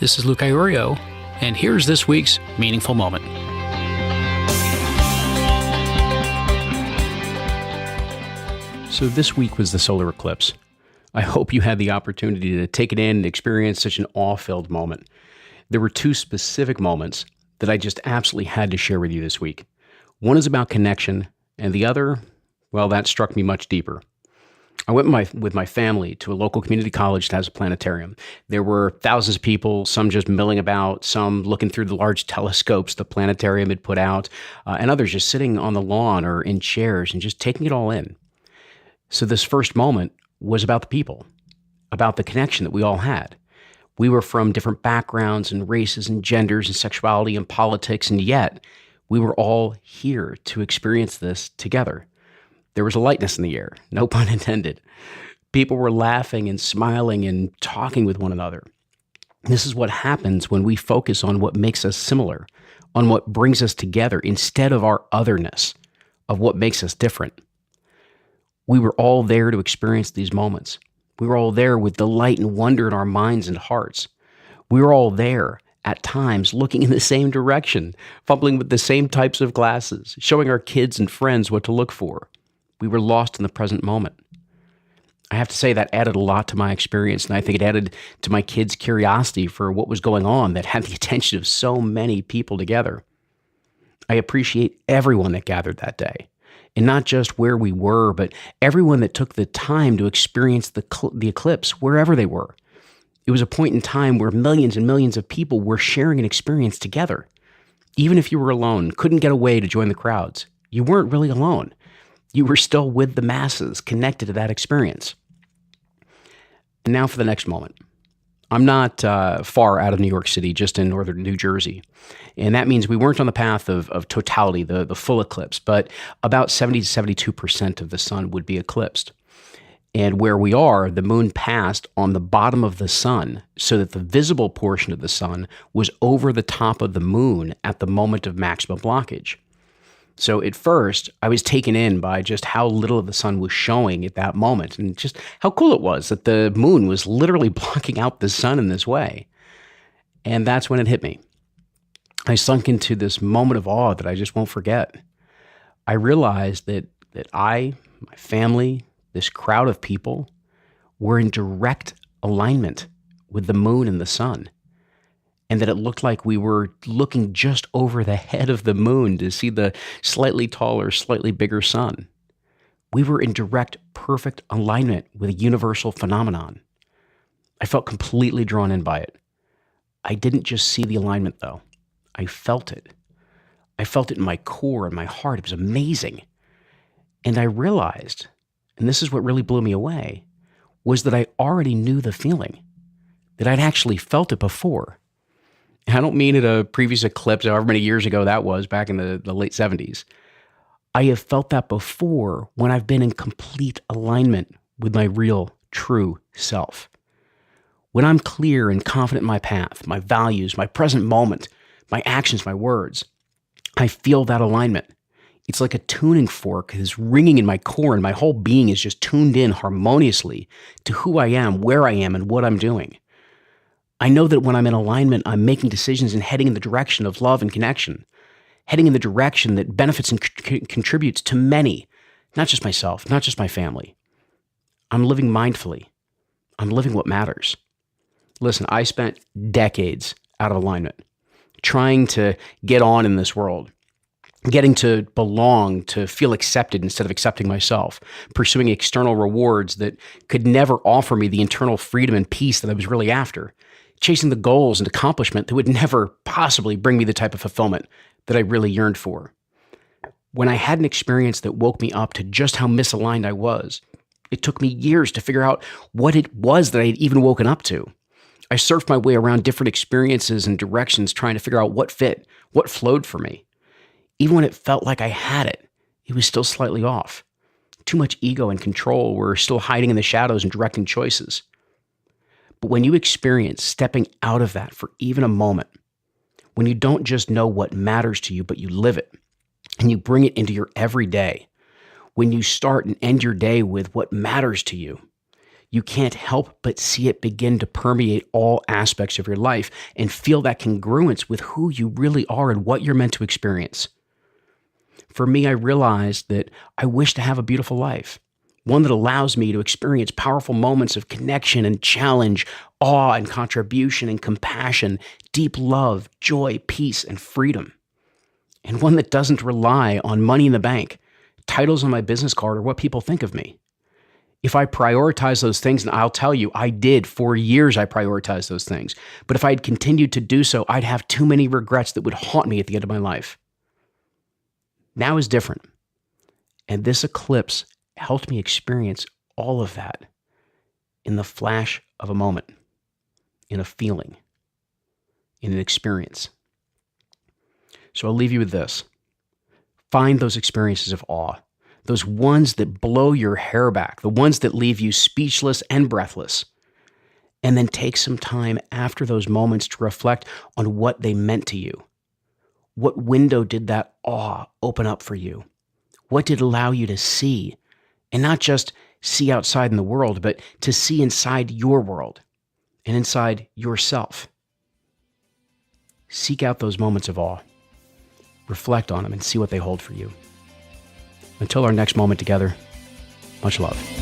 This is Luke Iorio, and here's this week's Meaningful Moment. So this week was the solar eclipse. I hope you had the opportunity to take it in and experience such an awe-filled moment. There were two specific moments that I just absolutely had to share with you this week. One is about connection, and the other, well, that struck me much deeper. I went with my family to a local community college that has a planetarium. There were thousands of people, some just milling about, some looking through the large telescopes the planetarium had put out, and others just sitting on the lawn or in chairs and just taking it all in. So this first moment was about the people, about the connection that we all had. We were from different backgrounds and races and genders and sexuality and politics, and yet we were all here to experience this together. There was a lightness in the air, no pun intended. People were laughing and smiling and talking with one another. This is what happens when we focus on what makes us similar, on what brings us together instead of our otherness, of what makes us different. We were all there to experience these moments. We were all there with delight and wonder in our minds and hearts. We were all there at times looking in the same direction, fumbling with the same types of glasses, showing our kids and friends what to look for. We were lost in the present moment. I have to say that added a lot to my experience, and I think it added to my kids' curiosity for what was going on that had the attention of so many people together. I appreciate everyone that gathered that day, and not just where we were, but everyone that took the time to experience the eclipse wherever they were. It was a point in time where millions and millions of people were sharing an experience together. Even if you were alone, couldn't get away to join the crowds, you weren't really alone. You were still with the masses, connected to that experience. And now for the next moment. I'm not far out of New York City, just in northern New Jersey. And that means we weren't on the path of totality, the full eclipse, but about 70 to 72% of the sun would be eclipsed. And where we are, the moon passed on the bottom of the sun so that the visible portion of the sun was over the top of the moon at the moment of maximum blockage. So at first, I was taken in by just how little of the sun was showing at that moment and just how cool it was that the moon was literally blocking out the sun in this way. And that's when it hit me. I sunk into this moment of awe that I just won't forget. I realized that I, my family, this crowd of people were in direct alignment with the moon and the sun. And that it looked like we were looking just over the head of the moon to see the slightly taller, slightly bigger sun. We were in direct, perfect alignment with a universal phenomenon. I felt completely drawn in by it. I didn't just see the alignment, though. I felt it. I felt it in my core and my heart. It was amazing. And I realized, and this is what really blew me away, was that I already knew the feeling, that I'd actually felt it before. I don't mean at a previous eclipse, however many years ago that was, back in the late 70s. I have felt that before when I've been in complete alignment with my real, true self. When I'm clear and confident in my path, my values, my present moment, my actions, my words, I feel that alignment. It's like a tuning fork is ringing in my core and my whole being is just tuned in harmoniously to who I am, where I am, and what I'm doing. I know that when I'm in alignment, I'm making decisions and heading in the direction of love and connection, heading in the direction that benefits and contributes to many, not just myself, not just my family. I'm living mindfully. I'm living what matters. Listen, I spent decades out of alignment, trying to get on in this world, getting to belong, to feel accepted instead of accepting myself, pursuing external rewards that could never offer me the internal freedom and peace that I was really after, chasing the goals and accomplishment that would never possibly bring me the type of fulfillment that I really yearned for. When I had an experience that woke me up to just how misaligned I was, it took me years to figure out what it was that I had even woken up to. I surfed my way around different experiences and directions trying to figure out what fit, what flowed for me. Even when it felt like I had it, it was still slightly off. Too much ego and control were still hiding in the shadows and directing choices. But when you experience stepping out of that for even a moment, when you don't just know what matters to you, but you live it, and you bring it into your everyday, when you start and end your day with what matters to you, you can't help but see it begin to permeate all aspects of your life and feel that congruence with who you really are and what you're meant to experience. For me, I realized that I wish to have a beautiful life, one that allows me to experience powerful moments of connection and challenge, awe and contribution and compassion, deep love, joy, peace, and freedom. And one that doesn't rely on money in the bank, titles on my business card, or what people think of me. If I prioritize those things, and I'll tell you, I did for years, I prioritized those things. But if I had continued to do so, I'd have too many regrets that would haunt me at the end of my life. Now is different. And this eclipse helped me experience all of that in the flash of a moment, in a feeling, in an experience. So I'll leave you with this. Find those experiences of awe, those ones that blow your hair back, the ones that leave you speechless and breathless. And then take some time after those moments to reflect on what they meant to you. What window did that awe open up for you? What did it allow you to see? And not just see outside in the world, but to see inside your world and inside yourself. Seek out those moments of awe. Reflect on them and see what they hold for you. Until our next moment together, much love.